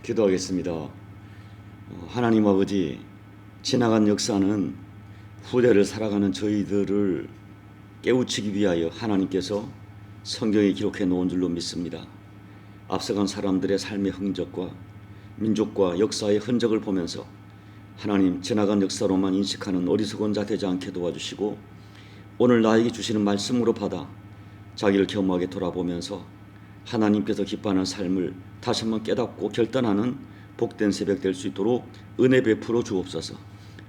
기도하겠습니다. 하나님 아버지, 지나간 역사는 후대를 살아가는 저희들을 깨우치기 위하여 하나님께서 성경에 기록해 놓은 줄로 믿습니다. 앞서간 사람들의 삶의 흔적과 민족과 역사의 흔적을 보면서 하나님, 지나간 역사로만 인식하는 어리석은 자 되지 않게 도와주시고, 오늘 나에게 주시는 말씀으로 받아 자기를 겸허하게 돌아보면서 하나님께서 기뻐하는 삶을 다시 한번 깨닫고 결단하는 복된 새벽 될 수 있도록 은혜 베풀어 주옵소서.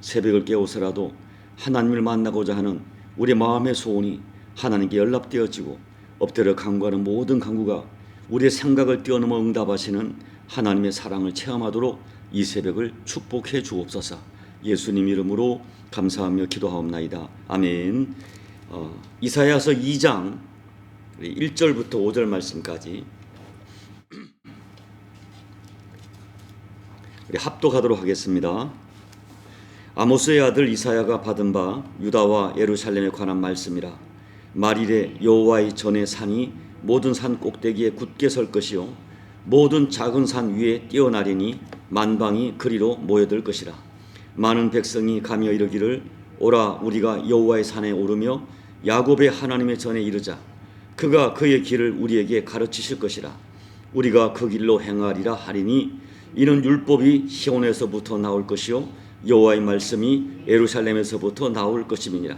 새벽을 깨워서라도 하나님을 만나고자 하는 우리 마음의 소원이 하나님께 연락되어지고, 엎드려 간구하는 모든 간구가 우리의 생각을 뛰어넘어 응답하시는 하나님의 사랑을 체험하도록 이 새벽을 축복해 주옵소서. 예수님 이름으로 감사하며 기도하옵나이다. 아멘. 이사야서 2장 1절부터 5절 말씀까지 우리 합독하도록 하겠습니다. 아모스의 아들 이사야가 받은 바 유다와 예루살렘에 관한 말씀이라. 말일에 여호와의 전의 산이 모든 산 꼭대기에 굳게 설 것이요 모든 작은 산 위에 뛰어나리니 만방이 그리로 모여들 것이라. 많은 백성이 가며 이르기를 오라, 우리가 여호와의 산에 오르며 야곱의 하나님의 전에 이르자. 그가 그의 길을 우리에게 가르치실 것이라. 우리가 그 길로 행하리라 하리니 이는 율법이 시온에서부터 나올 것이요 여호와의 말씀이 예루살렘에서부터 나올 것임이니라.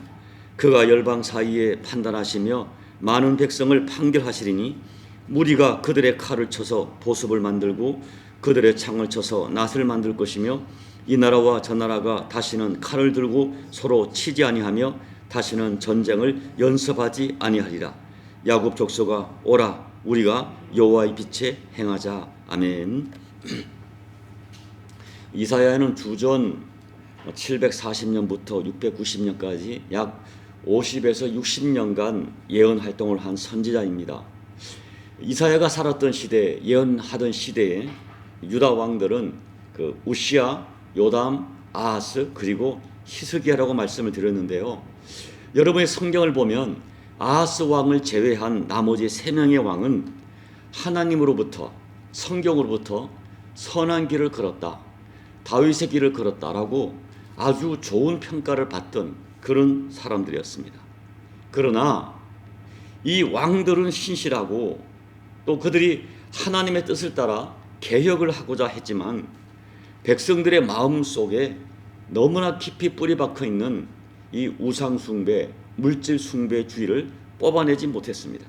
그가 열방 사이에 판단하시며 많은 백성을 판결하시리니 무리가 그들의 칼을 쳐서 보습을 만들고 그들의 창을 쳐서 낫을 만들 것이며 이 나라와 저 나라가 다시는 칼을 들고 서로 치지 아니하며 다시는 전쟁을 연습하지 아니하리라. 야곱 족속아, 오라, 우리가 여호와의 빛에 행하자. 아멘. 이사야는 주전 740년부터 690년까지 약 50에서 60년간 예언 활동을 한 선지자입니다. 이사야가 살았던 시대, 예언하던 시대에 유다 왕들은 그 우시야, 요담, 아하스 그리고 히스기야라고 말씀을 드렸는데요. 여러분의 성경을 보면 아하스 왕을 제외한 나머지 3명의 왕은 하나님으로부터, 성경으로부터 선한 길을 걸었다, 다윗의 길을 걸었다라고 아주 좋은 평가를 받던 그런 사람들이었습니다. 그러나 이 왕들은 신실하고 또 그들이 하나님의 뜻을 따라 개혁을 하고자 했지만 백성들의 마음 속에 너무나 깊이 뿌리 박혀 있는 이 우상 숭배, 물질 숭배주의를 뽑아내지 못했습니다.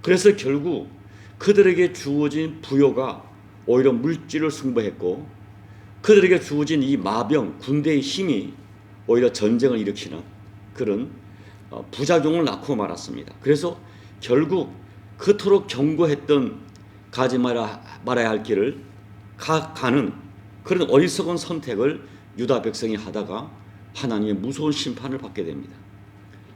그래서 결국 그들에게 주어진 부요가 오히려 물질을 숭배했고, 그들에게 주어진 이 마병, 군대의 힘이 오히려 전쟁을 일으키는 그런 부작용을 낳고 말았습니다. 그래서 결국 그토록 경고했던 가지 말아야 할 길을 가는 그런 어리석은 선택을 유다 백성이 하다가 하나님의 무서운 심판을 받게 됩니다.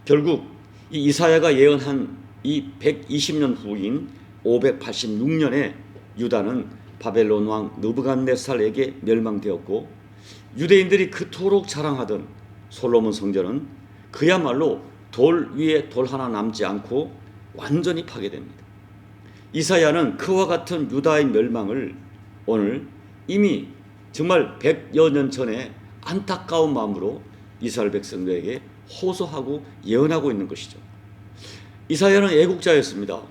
결국 이 이사야가 예언한 이 120년 후인 586년에 유다는 바벨론 왕 느부갓네살에게 멸망되었고, 유대인들이 그토록 자랑하던 솔로몬 성전은 그야말로 돌 위에 돌 하나 남지 않고 완전히 파괴됩니다. 이사야는 그와 같은 유다의 멸망을 오늘 이미 정말 100여 년 전에 안타까운 마음으로 이스라엘 백성들에게 호소하고 예언하고 있는 것이죠. 이사야는 애국자였습니다.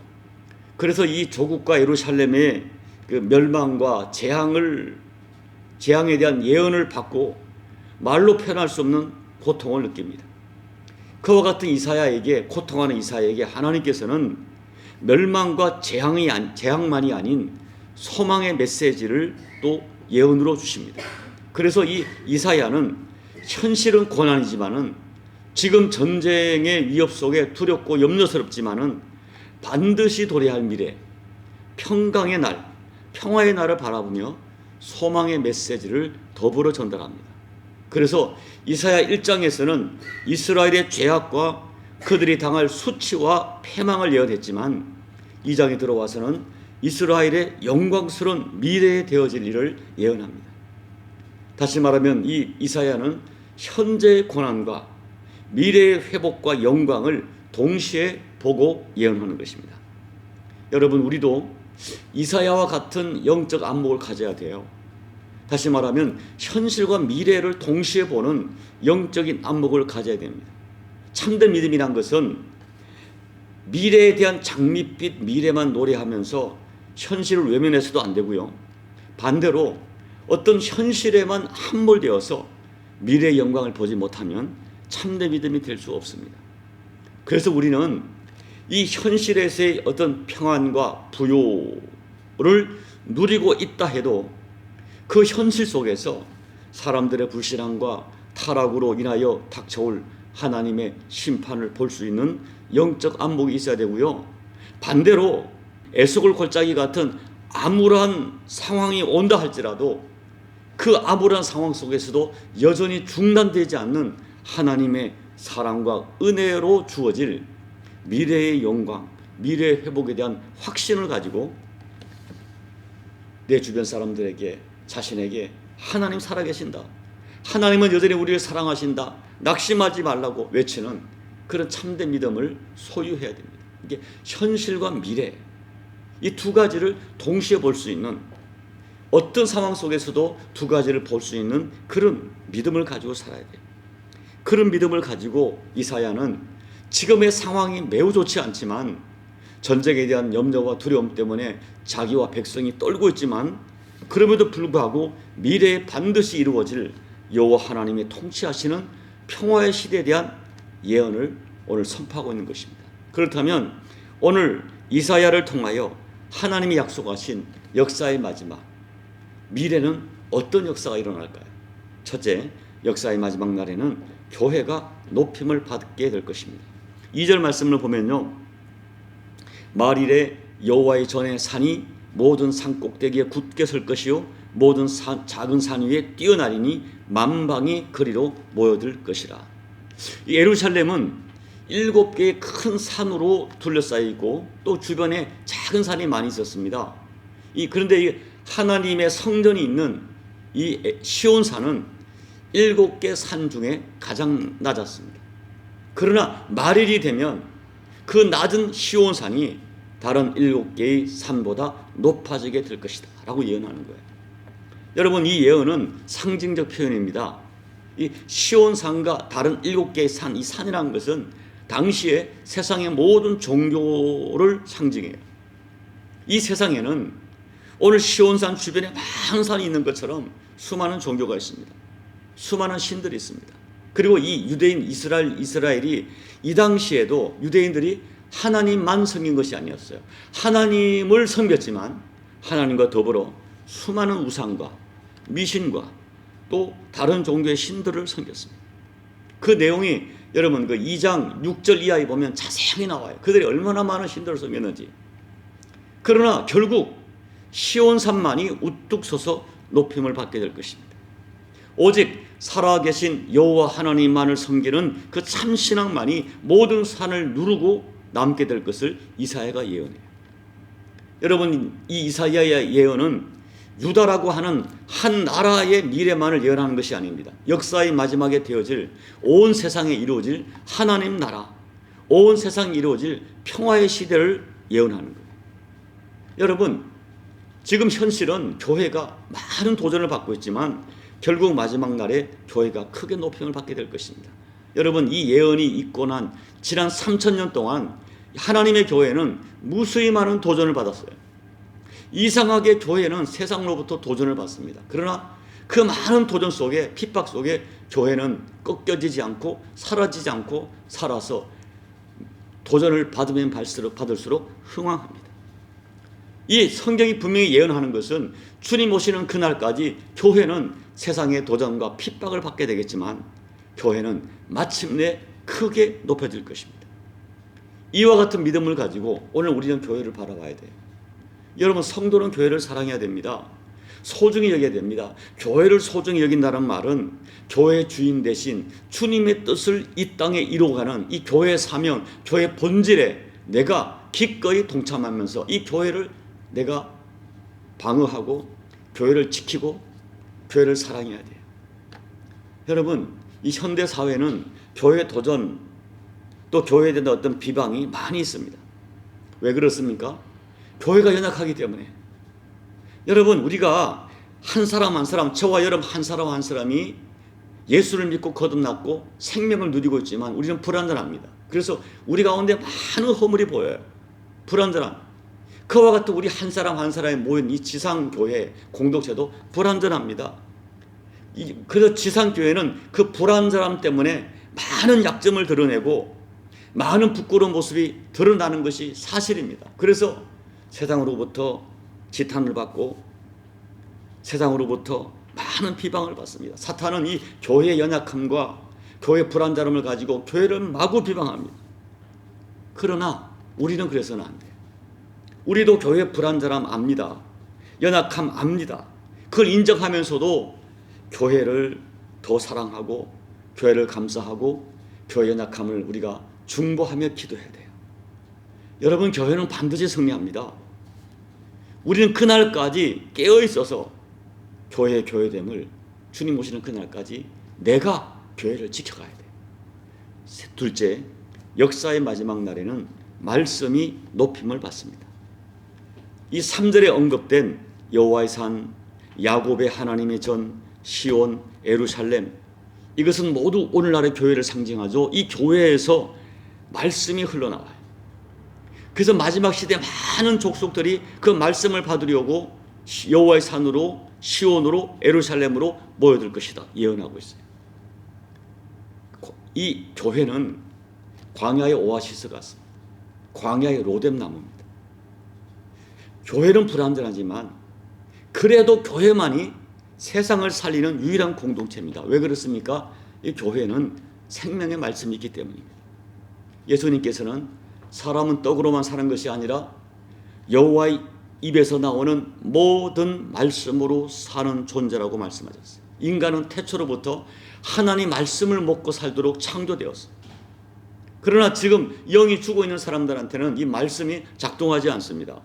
그래서 이 조국과 예루살렘의 그 멸망과 재앙에 대한 예언을 받고 말로 표현할 수 없는 고통을 느낍니다. 그와 같은 이사야에게, 고통하는 이사야에게 하나님께서는 멸망과 재앙만이 아닌 소망의 메시지를 또 예언으로 주십니다. 그래서 이 이사야는 현실은 고난이지만은 지금 전쟁의 위협 속에 두렵고 염려스럽지만은 반드시 도래할 미래, 평강의 날, 평화의 날을 바라보며 소망의 메시지를 더불어 전달합니다. 그래서 이사야 1장에서는 이스라엘의 죄악과 그들이 당할 수치와 패망을 예언했지만 2장에 들어와서는 이스라엘의 영광스러운 미래에 되어질 일을 예언합니다. 다시 말하면 이 이사야는 현재의 고난과 미래의 회복과 영광을 동시에 보고 예언하는 것입니다. 여러분, 우리도 이사야와 같은 영적 안목을 가져야 돼요. 다시 말하면 현실과 미래를 동시에 보는 영적인 안목을 가져야 됩니다. 참된 믿음이란 것은 미래에 대한 장밋빛 미래만 노래하면서 현실을 외면해서도 안 되고요. 반대로 어떤 현실에만 함몰되어서 미래의 영광을 보지 못하면 참된 믿음이 될 수 없습니다. 그래서 우리는 이 현실에서의 어떤 평안과 부요를 누리고 있다 해도 그 현실 속에서 사람들의 불신앙과 타락으로 인하여 닥쳐올 하나님의 심판을 볼 수 있는 영적 안목이 있어야 되고요. 반대로 에스골 골짜기 같은 암울한 상황이 온다 할지라도 그 암울한 상황 속에서도 여전히 중단되지 않는 하나님의 사랑과 은혜로 주어질 미래의 영광, 미래의 회복에 대한 확신을 가지고 내 주변 사람들에게, 자신에게 하나님 살아계신다, 하나님은 여전히 우리를 사랑하신다, 낙심하지 말라고 외치는 그런 참된 믿음을 소유해야 됩니다. 이게 현실과 미래, 이 두 가지를 동시에 볼 수 있는, 어떤 상황 속에서도 두 가지를 볼 수 있는 그런 믿음을 가지고 살아야 돼요. 그런 믿음을 가지고 이사야는 지금의 상황이 매우 좋지 않지만, 전쟁에 대한 염려와 두려움 때문에 자기와 백성이 떨고 있지만, 그럼에도 불구하고 미래에 반드시 이루어질 여호와 하나님이 통치하시는 평화의 시대에 대한 예언을 오늘 선포하고 있는 것입니다. 그렇다면 오늘 이사야를 통하여 하나님이 약속하신 역사의 마지막, 미래는 어떤 역사가 일어날까요? 첫째, 역사의 마지막 날에는 교회가 높임을 받게 될 것입니다. 2절 말씀을 보면요, 말일에 여호와의 전에 산이 모든 산 꼭대기에 굳게 설 것이요 모든 작은 산 위에 뛰어나리니 만방이 그리로 모여들 것이라. 이 예루살렘은 7개의 큰 산으로 둘러싸여 있고 또 주변에 작은 산이 많이 있었습니다. 그런데 이 하나님의 성전이 있는 이 시온산은 7개 산 중에 가장 낮았습니다. 그러나 말일이 되면 그 낮은 시온산이 다른 7개의 산보다 높아지게 될 것이다 라고 예언하는 거예요. 여러분, 이 예언은 상징적 표현입니다. 이 시온산과 다른 7개의 산, 이 산이라는 것은 당시에 세상의 모든 종교를 상징해요. 이 세상에는 오늘 시온산 주변에 많은 산이 있는 것처럼 수많은 종교가 있습니다. 수많은 신들이 있습니다. 그리고 이 유대인 이스라엘이 이 당시에도 유대인들이 하나님만 섬긴 것이 아니었어요. 하나님을 섬겼지만 하나님과 더불어 수많은 우상과 미신과 또 다른 종교의 신들을 섬겼습니다. 그 내용이 여러분 그 2장 6절 이하에 보면 자세하게 나와요. 그들이 얼마나 많은 신들을 섬겼는지. 그러나 결국 시온산만이 우뚝 서서 높임을 받게 될 것입니다. 오직 살아계신 여호와 하나님만을 섬기는 그 참신앙만이 모든 산을 누르고 남게 될 것을 이사야가 예언해요. 여러분, 이 이사야의 예언은 유다라고 하는 한 나라의 미래만을 예언하는 것이 아닙니다. 역사의 마지막에 되어질 온 세상에 이루어질 하나님 나라, 온 세상에 이루어질 평화의 시대를 예언하는 거예요. 여러분, 지금 현실은 교회가 많은 도전을 받고 있지만 결국 마지막 날에 교회가 크게 높임을 받게 될 것입니다. 여러분, 이 예언이 있고 난 지난 3000년 동안 하나님의 교회는 무수히 많은 도전을 받았어요. 이상하게 교회는 세상으로부터 도전을 받습니다. 그러나 그 많은 도전 속에, 핍박 속에 교회는 꺾여지지 않고 사라지지 않고 살아서 도전을 받으면 받을수록 흥왕합니다. 이 성경이 분명히 예언하는 것은 주님 오시는 그날까지 교회는 세상의 도전과 핍박을 받게 되겠지만 교회는 마침내 크게 높여질 것입니다. 이와 같은 믿음을 가지고 오늘 우리는 교회를 바라봐야 돼요. 여러분, 성도는 교회를 사랑해야 됩니다. 소중히 여겨야 됩니다. 교회를 소중히 여긴다는 말은 교회의 주인 대신 주님의 뜻을 이 땅에 이루어가는 이 교회의 사명, 교회의 본질에 내가 기꺼이 동참하면서 이 교회를 내가 방어하고 교회를 지키고 교회를 사랑해야 돼요. 여러분, 이 현대 사회는 교회 도전 또 교회에 대한 어떤 비방이 많이 있습니다. 왜 그렇습니까? 교회가 연약하기 때문에. 여러분, 우리가 한 사람 한 사람, 저와 여러분 한 사람 한 사람이 예수를 믿고 거듭났고 생명을 누리고 있지만 우리는 불완전합니다. 그래서 우리 가운데 많은 허물이 보여요. 불완전함. 그와 같은 우리 한 사람 한 사람이 모인 이 지상교회 공동체도 불완전합니다. 그래서 지상교회는 그 불완전함 때문에 많은 약점을 드러내고 많은 부끄러운 모습이 드러나는 것이 사실입니다. 그래서 세상으로부터 지탄을 받고 세상으로부터 많은 비방을 받습니다. 사탄은 이 교회의 연약함과 교회의 불완전함을 가지고 교회를 마구 비방합니다. 그러나 우리는 그래서는 안 돼요. 우리도 교회의 불완전함 압니다. 연약함 압니다. 그걸 인정하면서도 교회를 더 사랑하고 교회를 감사하고 교회 연약함을 우리가 중보하며 기도해야 돼요. 여러분, 교회는 반드시 승리합니다. 우리는 그날까지 깨어있어서 교회의 교회됨을 주님 오시는 그날까지 내가 교회를 지켜가야 돼요. 둘째, 역사의 마지막 날에는 말씀이 높임을 받습니다. 이 3절에 언급된 여호와의 산, 야곱의 하나님의 전, 시온, 예루살렘, 이것은 모두 오늘날의 교회를 상징하죠. 이 교회에서 말씀이 흘러나와요. 그래서 마지막 시대 많은 족속들이 그 말씀을 받으려고 여호와의 산으로, 시온으로, 예루살렘으로 모여들 것이다 예언하고 있어요. 이 교회는 광야의 오아시스 같습니다. 광야의 로뎀나무입니다. 교회는 불완전하지만 그래도 교회만이 세상을 살리는 유일한 공동체입니다. 왜 그렇습니까? 이 교회는 생명의 말씀이 있기 때문입니다. 예수님께서는 사람은 떡으로만 사는 것이 아니라 여호와의 입에서 나오는 모든 말씀으로 사는 존재라고 말씀하셨어요. 인간은 태초로부터 하나님 말씀을 먹고 살도록 창조되었어요. 그러나 지금 영이 죽어 있는 사람들한테는 이 말씀이 작동하지 않습니다.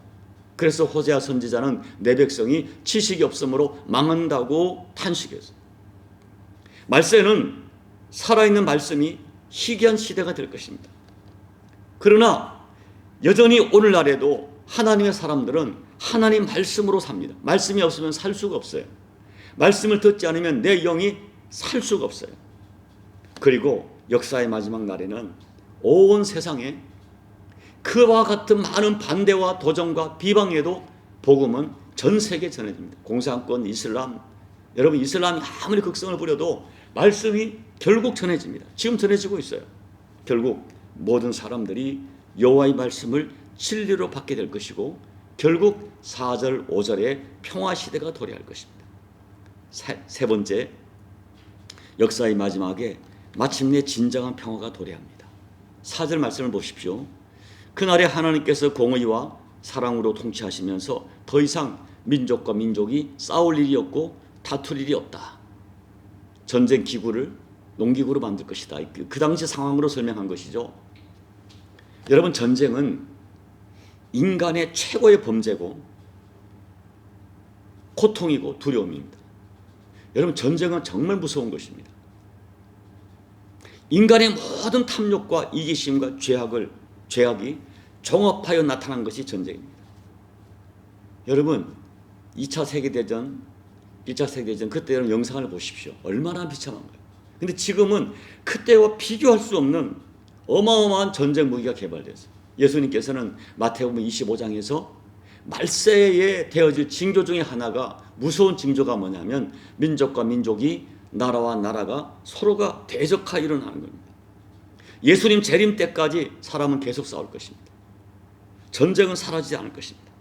그래서 호세아 선지자는 내 백성이 지식이 없으므로 망한다고 탄식했어요. 말세는 살아있는 말씀이 희귀한 시대가 될 것입니다. 그러나 여전히 오늘날에도 하나님의 사람들은 하나님 말씀으로 삽니다. 말씀이 없으면 살 수가 없어요. 말씀을 듣지 않으면 내 영이 살 수가 없어요. 그리고 역사의 마지막 날에는 온 세상에 그와 같은 많은 반대와 도전과 비방에도 복음은 전 세계에 전해집니다. 공산권, 이슬람, 여러분 이슬람이 아무리 극성을 부려도 말씀이 결국 전해집니다. 지금 전해지고 있어요. 결국 모든 사람들이 여호와의 말씀을 진리로 받게 될 것이고 결국 4절, 5절에 평화시대가 도래할 것입니다. 세 번째, 역사의 마지막에 마침내 진정한 평화가 도래합니다. 4절 말씀을 보십시오. 그날에 하나님께서 공의와 사랑으로 통치하시면서 더 이상 민족과 민족이 싸울 일이 없고 다툴 일이 없다. 전쟁 기구를 농기구로 만들 것이다. 그 당시 상황으로 설명한 것이죠. 여러분, 전쟁은 인간의 최고의 범죄고 고통이고 두려움입니다. 여러분, 전쟁은 정말 무서운 것입니다. 인간의 모든 탐욕과 이기심과 죄악이 종합하여 나타난 것이 전쟁입니다. 여러분, 2차 세계대전, 1차 세계대전 그때는 영상을 보십시오. 얼마나 비참한가요? 근데 지금은 그때와 비교할 수 없는 어마어마한 전쟁 무기가 개발됐어요. 예수님께서는 마태복음 25장에서 말세에 되어질 징조 중에 하나가, 무서운 징조가 뭐냐면 민족과 민족이, 나라와 나라가 서로가 대적하여 일어나는 겁니다. 예수님 재림 때까지 사람은 계속 싸울 것입니다. 전쟁은 사라지지 않을 것입니다.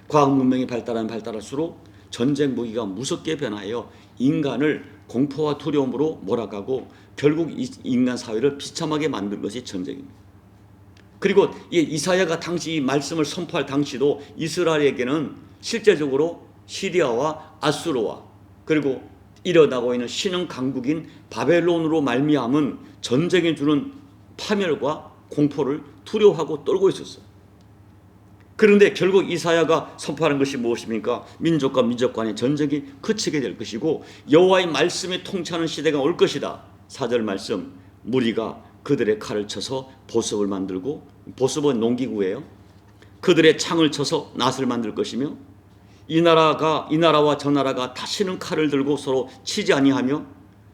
과학 문명이 발달하면 발달할수록 전쟁 무기가 무섭게 변하여 인간을 공포와 두려움으로 몰아가고 결국 인간 사회를 비참하게 만든 것이 전쟁입니다. 그리고 이사야가 당시 이 말씀을 선포할 당시도 이스라엘에게는 실제적으로 시리아와 아수르와 그리고 일어나고 있는 신흥 강국인 바벨론으로 말미암은 전쟁에 주는 파멸과 공포를 두려워하고 떨고 있었어요. 그런데 결국 이사야가 선포하는 것이 무엇입니까? 민족과 민족 간의 전쟁이 그치게 될 것이고 여호와의 말씀이 통치하는 시대가 올 것이다. 4절 말씀, 무리가 그들의 칼을 쳐서 보습을 만들고, 보습은 농기구예요. 그들의 창을 쳐서 낫을 만들 것이며 이 나라와 저 나라가 다시는 칼을 들고 서로 치지 아니하며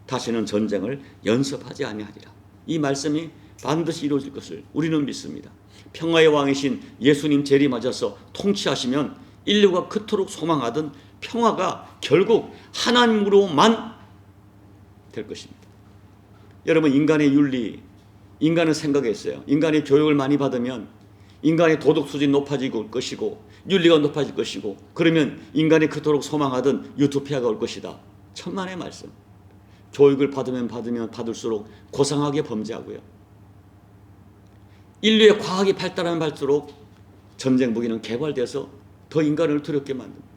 다시는 전쟁을 연습하지 아니하리라. 이 말씀이 반드시 이루어질 것을 우리는 믿습니다. 평화의 왕이신 예수님 재림하셔서 통치하시면 인류가 그토록 소망하던 평화가 결국 하나님으로만 될 것입니다. 여러분, 인간의 윤리, 인간은 생각했어요. 인간의 교육을 많이 받으면 인간의 도덕 수준이 높아질 것이고 윤리가 높아질 것이고 그러면 인간이 그토록 소망하던 유토피아가 올 것이다. 천만의 말씀. 교육을 받으면 받을수록 고상하게 범죄하고요. 인류의 과학이 발달하면 발달할수록 전쟁 무기는 개발돼서 더 인간을 두렵게 만듭니다.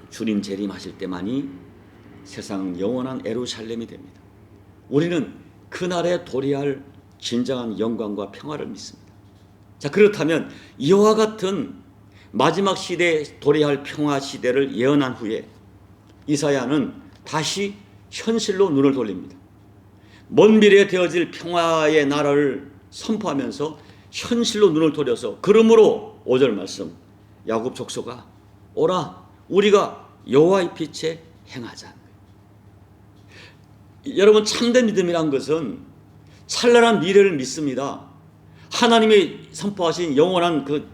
주님 재림하실 때만이 세상 영원한 예루살렘이 됩니다. 우리는 그날에 도래할 진정한 영광과 평화를 믿습니다. 자, 그렇다면 이와 같은 마지막 시대에 도래할 평화 시대를 예언한 후에 이사야는 다시 현실로 눈을 돌립니다. 먼 미래에 되어질 평화의 나라를 선포하면서 현실로 눈을 돌려서 그러므로 5절 말씀 야곱 족속아 오라 우리가 여호와의 빛에 행하자. 여러분, 참된 믿음이란 것은 찬란한 미래를 믿습니다. 하나님이 선포하신 영원한 그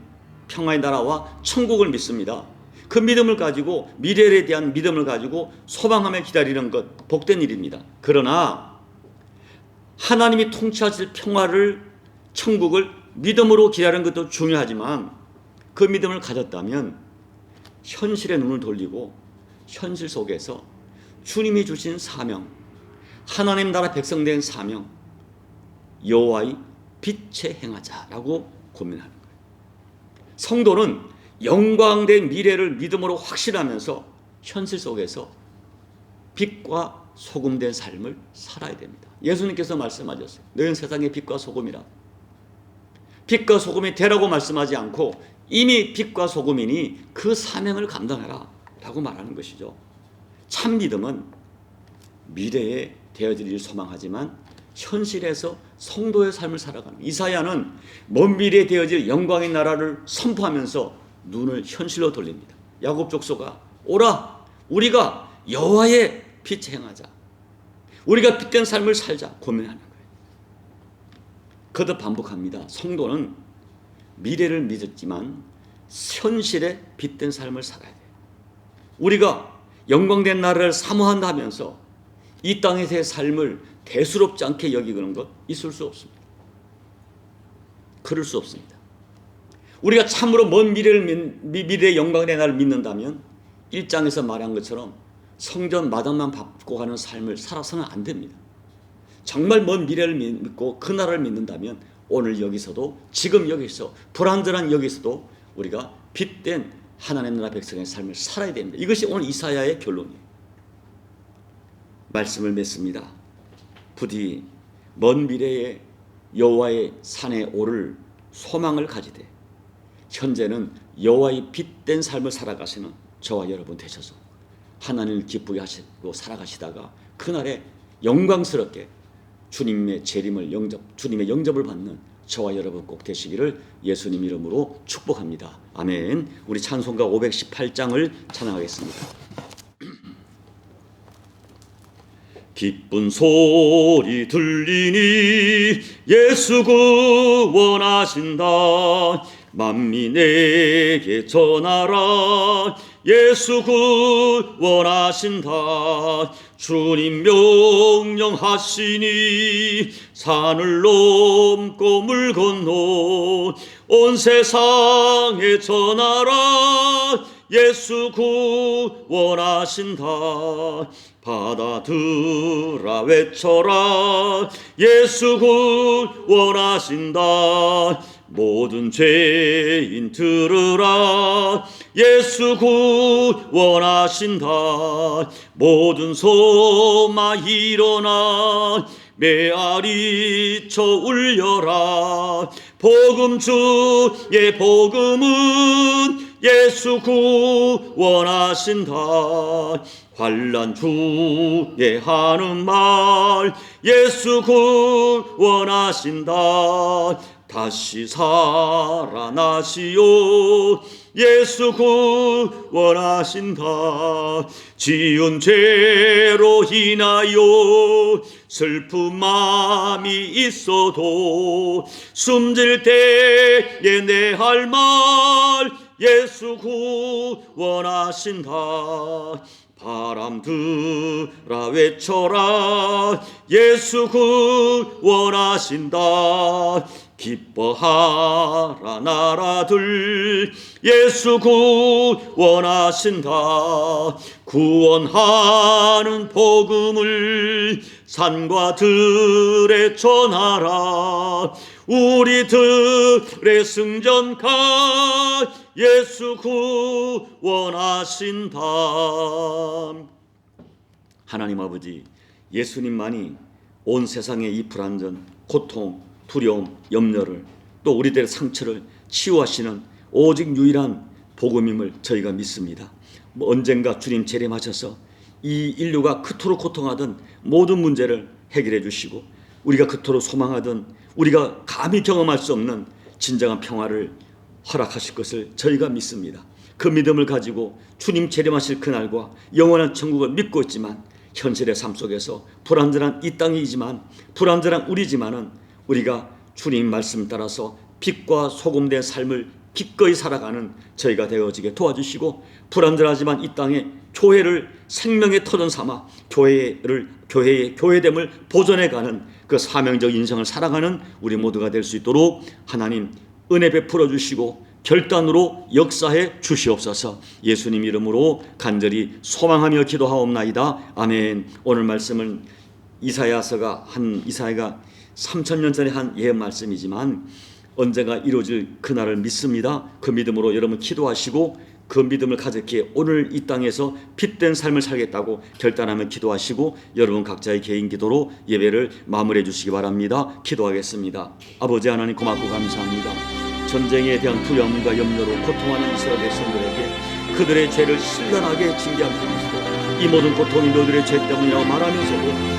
평화의 나라와 천국을 믿습니다. 그 믿음을 가지고 미래에 대한 믿음을 가지고 소망하며 기다리는 것 복된 일입니다. 그러나 하나님이 통치하실 평화를 천국을 믿음으로 기다리는 것도 중요하지만 그 믿음을 가졌다면 현실의 눈을 돌리고 현실 속에서 주님이 주신 사명, 하나님 나라 백성 된 사명, 여호와의 빛에 행하자라고 고민하는 거예요. 성도는 영광된 미래를 믿음으로 확신하면서 현실 속에서 빛과 소금된 삶을 살아야 됩니다. 예수님께서 말씀하셨어요. 너희는 세상의 빛과 소금이라. 빛과 소금이 되라고 말씀하지 않고 이미 빛과 소금이니 그 사명을 감당하라 라고 말하는 것이죠. 참 믿음은 미래에 되어질 일을 소망하지만 현실에서 성도의 삶을 살아가는, 이사야는 먼 미래에 되어질 영광의 나라를 선포하면서 눈을 현실로 돌립니다. 야곱 족속아 오라 우리가 여호와의 빛에 행하자. 우리가 빛된 삶을 살자 고민하는 거예요. 거듭 반복합니다. 성도는 미래를 믿었지만 현실에 빛된 삶을 살아야 돼요. 우리가 영광된 나라를 사모한다면서 이 땅에서의 삶을 대수롭지 않게 여기는 것 있을 수 없습니다. 그럴 수 없습니다. 우리가 참으로 먼 미래의 영광의 나라를 믿는다면 1장에서 말한 것처럼 성전 마당만 밟고 가는 삶을 살아서는 안 됩니다. 정말 먼 미래를 믿고 그 나라를 믿는다면 오늘 여기서도 지금 여기서 불안전한 여기서도 우리가 빛된 하나님 나라 백성의 삶을 살아야 됩니다. 이것이 오늘 이사야의 결론이에요. 말씀을 맺습니다. 부디 먼 미래에 여호와의 산에 오를 소망을 가지되 현재는 여호와의 빛된 삶을 살아가시는 저와 여러분 되셔서 하나님을 기쁘게 하시고 살아가시다가 그날에 영광스럽게 주님의 재림을 주님의 영접을 받는 저와 여러분 꼭 되시기를 예수님 이름으로 축복합니다. 아멘. 우리 찬송가 518장을 찬양하겠습니다. 기쁜 소리 들리니 예수 구원하신다. 만민에게 전하라. 예수 구원하신다. 주님 명령하시니 산을 넘고 물 건너 온 세상에 전하라. 예수 구원하신다. 받아들라 외쳐라. 예수 구원하신다. 모든 죄인 들으라. 예수 구원하신다. 모든 소마 일어나 메아리 쳐 울려라. 복음 주의 복음은 예수 구원하신다. 환난 주에 하는 말 예수 구원하신다. 다시 살아나시오. 예수 구원하신다. 지은 죄로 인하여 슬픈 마음이 있어도 숨질 때에 내 할 말 예수 구원하신다. 바람 들아 외쳐라. 예수 구원하신다. 기뻐하라 나라들. 예수 구원하신다. 구원하는 복음을 산과 들에 전하라. 우리들의 승전가 예수 구원하신다. 하나님 아버지, 예수님만이 온 세상의 이 불안전, 고통, 두려움, 염려를 또 우리들의 상처를 치유하시는 오직 유일한 복음임을 저희가 믿습니다. 언젠가 주님 재림하셔서 이 인류가 그토록 고통하던 모든 문제를 해결해 주시고 우리가 그토록 소망하던 우리가 감히 경험할 수 없는 진정한 평화를 허락하실 것을 저희가 믿습니다. 그 믿음을 가지고 주님 재림하실 그날과 영원한 천국을 믿고 있지만 현실의 삶 속에서 불안전한 이 땅이지만 불안전한 우리지만은 우리가 주님 말씀 따라서 빛과 소금된 삶을 기꺼이 살아가는 저희가 되어지게 도와주시고 불안전하지만 이 땅에 교회를 생명의 터전 삼아 교회됨을 보존해가는 그 사명적 인생을 살아가는 우리 모두가 될 수 있도록 하나님 은혜 베풀어 주시고 결단으로 역사해 주시옵소서. 예수님 이름으로 간절히 소망하며 기도하옵나이다. 아멘. 오늘 말씀은 이사야가 3000년 전에 한 예언 말씀이지만 언젠가 이루어질 그날을 믿습니다. 그 믿음으로 여러분 기도하시고 그 믿음을 가졌기에 오늘 이 땅에서 빛된 삶을 살겠다고 결단하며 기도하시고 여러분 각자의 개인 기도로 예배를 마무리해 주시기 바랍니다. 기도하겠습니다. 아버지 하나님 고맙고 감사합니다. 전쟁에 대한 두려움과 염려로 고통하는 이스라엘 백성들에게 그들의 죄를 신랄하게 징계하면서도 이 모든 고통이 너희들의 죄 때문이라고 말하면서도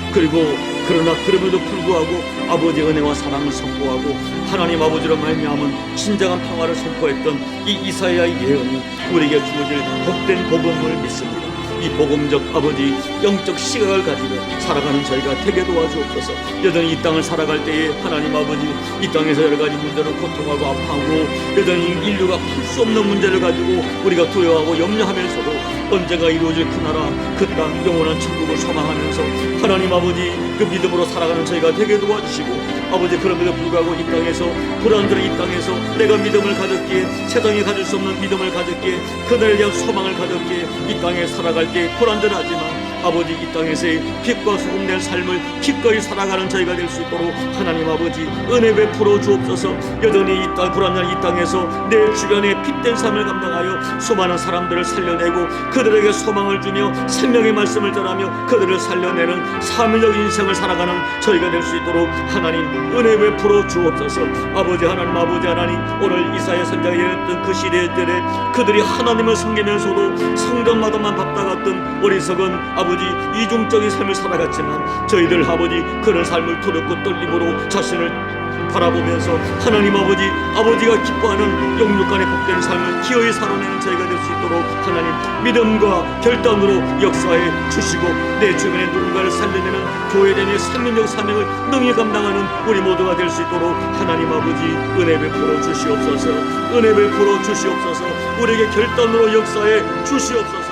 그러나 그럼에도 불구하고 아버지의 은혜와 사랑을 선포하고 하나님 아버지로 말미암은 진정한 평화를 선포했던 이 이사야의 예언이 우리에게 주어질 복된 복음을 믿습니다. 이 복음적 아버지 영적 시각을 가지고 살아가는 저희가 되게 도와주옵소서. 여전히 이 땅을 살아갈 때에 하나님 아버지 이 땅에서 여러 가지 문제로 고통하고 아파하고 여전히 인류가 풀 수 없는 문제를 가지고 우리가 두려워하고 염려하면서도 언젠가 이루어질 그 나라 그 땅 영원한 천국을 소망하면서 하나님 아버지 그 믿음으로 살아가는 저희가 되게 도와주시고 아버지 그럼에도 불구하고 이 땅에서 불안들은 이 땅에서 내가 믿음을 가졌기에 세상이 가질 수 없는 믿음을 가졌기에 그들에 대한 소망을 가졌기에 이 땅에 살아갈 때 불안전하지만 아버지 이 땅에서의 빛과 소금 낼 삶을 기꺼이 살아가는 저희가 될 수 있도록 하나님 아버지 은혜 베풀어 주옵소서. 여전히 이 땅 불안한 이 땅에서 내 주변에 빛된 삶을 감당하여 수많은 사람들을 살려내고 그들에게 소망을 주며 생명의 말씀을 전하며 그들을 살려내는 사명적 인생을 살아가는 저희가 될 수 있도록 하나님 은혜 베풀어 주옵소서. 아버지 하나님 오늘 이사야 선지자가 예언했던 그 시대들에 그들이 하나님을 섬기면서도 성전마다만 밥다갔던 어리석은 아버지 이중적인 삶을 살아갔지만 저희들 아버지 그런 삶을 두렵고 떨림으로 자신을 바라보면서 하나님 아버지가 기뻐하는 영육간의 복된 삶을 기어이 살아내는 저희가 될 수 있도록 하나님 믿음과 결단으로 역사해 주시고 내 주변의 누군가를 살려내는 교회됨의 생명적 사명을 능히 감당하는 우리 모두가 될 수 있도록 하나님 아버지 은혜 베풀어 주시옵소서. 은혜 베풀어 주시옵소서. 우리에게 결단으로 역사해 주시옵소서.